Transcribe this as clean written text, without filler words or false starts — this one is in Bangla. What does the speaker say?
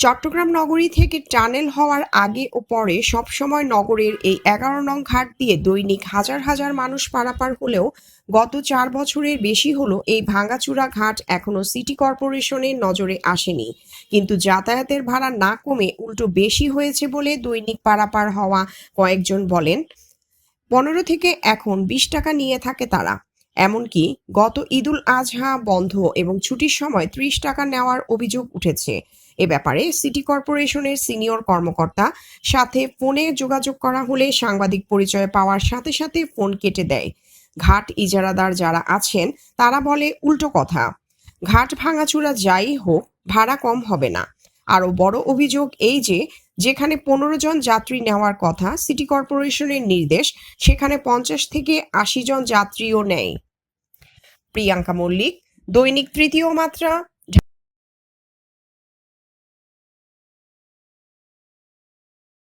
চট্টগ্রাম নগরী থেকে টানেল হওয়ার আগে ও পরে সবসময় নগরের এই ১১ নং ঘাট দিয়ে দৈনিক হাজার হাজার মানুষ পারাপার হলেও গত ৪ বছরের বেশি হলো এই ভাঙাচুরা ঘাট এখনো সিটি কর্পোরেশনের নজরে আসেনি। কিন্তু যাতায়াতের ভাড়া না কমে উল্টো বেশি হয়েছে বলে দৈনিক পারাপার হওয়া কয়েকজন বলেন। ১৫ থেকে এখন ২০ টাকা নিয়ে থাকে তারা। এমনকি গত ঈদুল আজহা বন্ধ এবং ছুটির সময় ৩০ টাকা নেওয়ার অভিযোগ উঠেছে। এ ব্যাপারে সিটি কর্পোরেশনের সিনিয়র কর্মকর্তা সাথে ফোনে যোগাযোগ করা হলে সাংবাদিক পরিচয় পাওয়ার সাথে সাথে ফোন কেটে দেয়। ঘাট ইজারাদার যারা আছেন তারা বলে উল্টো কথা। ঘাট ভাঙাচুরা যাই হোক, ভাড়া কম হবে না। আরও বড় অভিযোগ এই যে যেখানে ১৫ জন যাত্রী নেওয়ার কথা সিটি কর্পোরেশনের নির্দেশ, সেখানে ৫০ থেকে ৮০ জন যাত্রীও নেয়। প্রিয়াঙ্কা মল্লিক, দৈনিক তৃতীয় মাত্রা,